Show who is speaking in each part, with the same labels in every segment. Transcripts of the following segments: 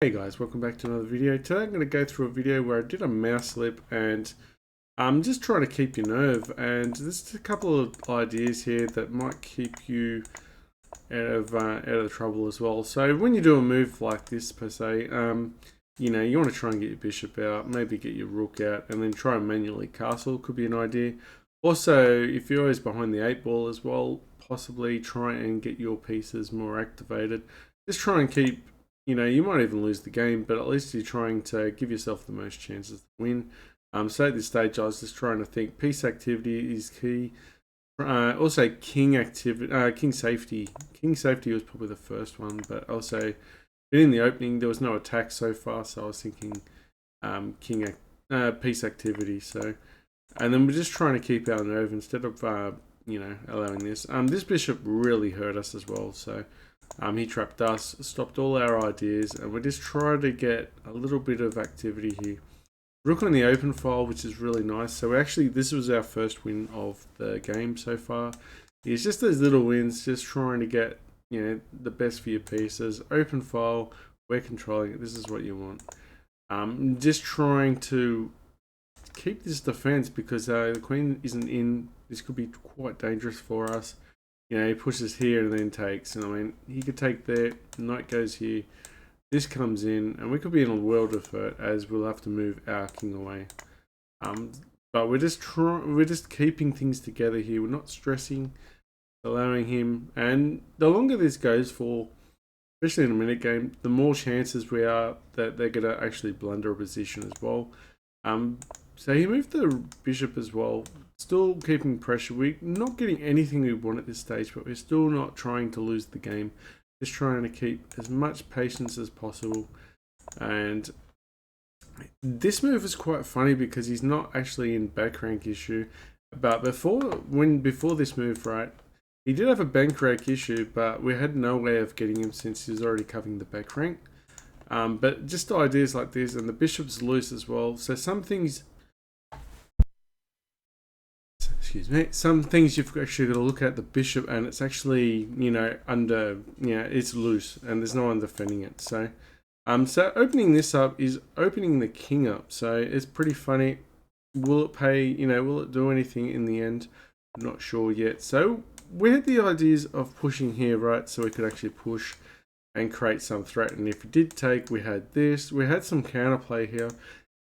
Speaker 1: Hey guys, welcome back to another video. Today I'm going to go through a video where I did a mouse slip and I'm just trying to keep your nerve, and there's a couple of ideas here that might keep you out of trouble as well. So when you do a move like this per se, you know, you want to try and get your bishop out, maybe get your rook out, and then try and manually castle could be an idea. Also, if you're always behind the 8 ball as well, possibly try and get your pieces more activated. Just try and keep, you know, you might even lose the game, but at least you're trying to give yourself the most chances to win. So at this stage, I was just trying to think piece activity is key. Also, king activity, king safety. King safety was probably the first one, but also in the opening there was no attack so far, so I was thinking piece activity. So, and then we're just trying to keep our nerve instead of you know, allowing this. This bishop really hurt us as well, so. He trapped us, stopped all our ideas, and we're just trying to get a little bit of activity here. Rook on the open file, which is really nice. So this was our first win of the game so far. It's just those little wins, just trying to get, you know, the best for your pieces. Open file, we're controlling it. This is what you want. Just trying to keep this defense because the queen isn't in. This could be quite dangerous for us. You know, he pushes here and then takes. And I mean, he could take there, knight goes here, this comes in, and we could be in a world of hurt as we'll have to move our king away. But we're just keeping things together here. We're not stressing, allowing him. And the longer this goes for, especially in a minute game, the more chances we are that they're going to actually blunder a position as well. So he moved the bishop as well. Still keeping pressure. We're not getting anything we want at this stage, but we're still not trying to lose the game. Just trying to keep as much patience as possible. And this move is quite funny because he's not actually in back rank issue. But before this move, right, he did have a bank rank issue, but we had no way of getting him since he was already covering the back rank. But just ideas like this, and the bishop's loose as well. So some things you've actually got to look at the bishop, and it's actually, you know, it's loose and there's no one defending it. So so opening this up is opening the king up, so it's pretty funny. Will it pay, you know, will it do anything in the end? I'm not sure yet. So we had the ideas of pushing here, right, so we could actually push and create some threat. And if we did take, we had this, we had some counterplay here.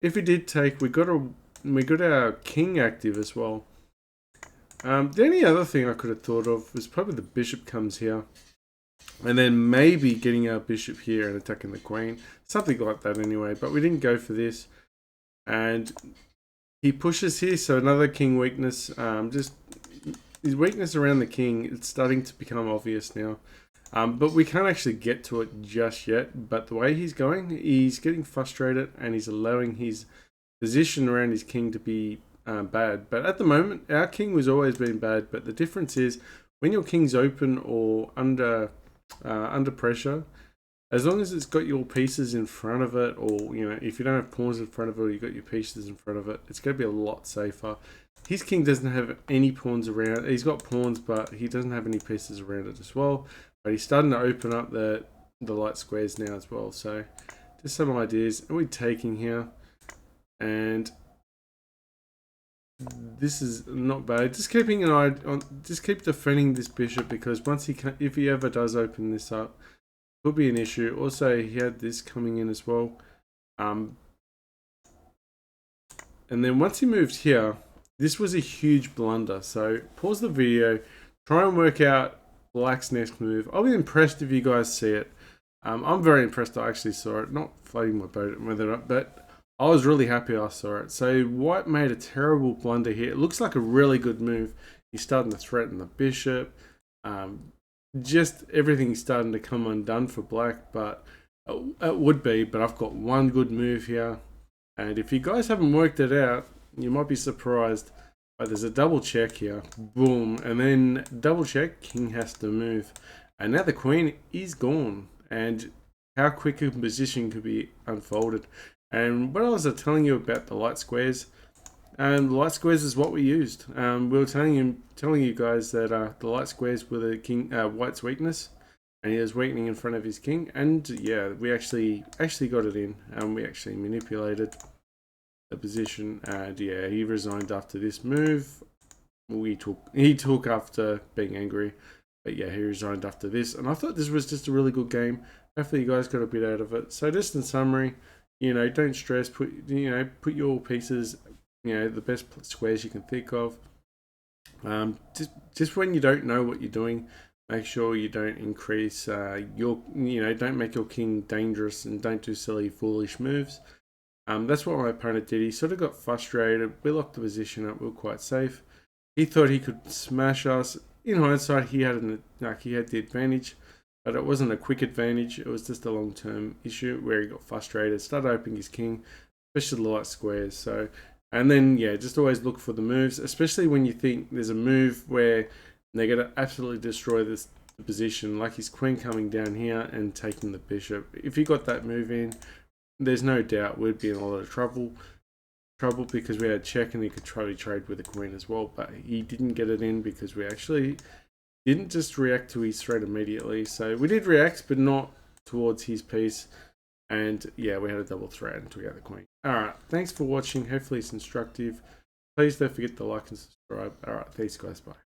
Speaker 1: If we did take, we got our king active as well. The only other thing I could have thought of was probably the bishop comes here, and then maybe getting our bishop here and attacking the queen, something like that anyway, but we didn't go for this. And he pushes here, so another king weakness. Just his weakness around the king, it's starting to become obvious now. But we can't actually get to it just yet. But the way he's going, he's getting frustrated and he's allowing his position around his king to be bad. But at the moment, our king was always been bad. But the difference is when your king's open or under pressure, as long as it's got your pieces in front of it, or, you know, if you don't have pawns in front of it, or you've got your pieces in front of it, it's going to be a lot safer. His king doesn't have any pawns around. He's got pawns, but he doesn't have any pieces around it as well. But he's starting to open up the light squares now as well. So just some ideas. And we're taking here, and this is not bad. Just keeping an eye on, just keep defending this bishop, because once if he ever does open this up, could be an issue. Also, he had this coming in as well. And then once he moved here, this was a huge blunder. So pause the video, try and work out Black's next move. I'll be impressed if you guys see it. I'm very impressed I actually saw it. Not floating my boat with it up, but I was really happy I saw it. So White made a terrible blunder here. It looks like a really good move. He's starting to threaten the bishop. Just everything's starting to come undone for Black, but it would be. But I've got one good move here. And if you guys haven't worked it out, you might be surprised. But there's a double check here. Boom. And then double check, king has to move. And now the queen is gone. And how quick a position could be unfolded. And what I was telling you about the light squares, and the light squares is what we used. We were telling you guys that the light squares were the White's weakness. and he was weakening in front of his king. And yeah, we actually got it in, and we actually manipulated the position. And yeah, he resigned after this move. He took after being angry, but yeah, he resigned after this. And I thought this was just a really good game. Hopefully, you guys got a bit out of it. So just in summary, don't stress. Put your pieces, the best squares you can think of. Just when you don't know what you're doing, make sure you don't increase don't make your king dangerous, and don't do silly, foolish moves. That's what my opponent did. He sort of got frustrated. We locked the position up. We were quite safe. He thought he could smash us. In hindsight, he had the advantage, but it wasn't a quick advantage. It was just a long-term issue where he got frustrated, started opening his king, especially the light squares. So, and then yeah, just always look for the moves, especially when you think there's a move where they're gonna absolutely destroy the position, like his queen coming down here and taking the bishop. If he got that move in, there's no doubt we'd be in a lot of trouble because we had check and he could try to trade with the queen as well, but he didn't get it in because we actually didn't just react to his threat immediately. So we did react, but not towards his piece. And yeah, we had a double threat and took out the queen. Alright, thanks for watching. Hopefully it's instructive. Please don't forget to like and subscribe. Alright, thanks guys, bye.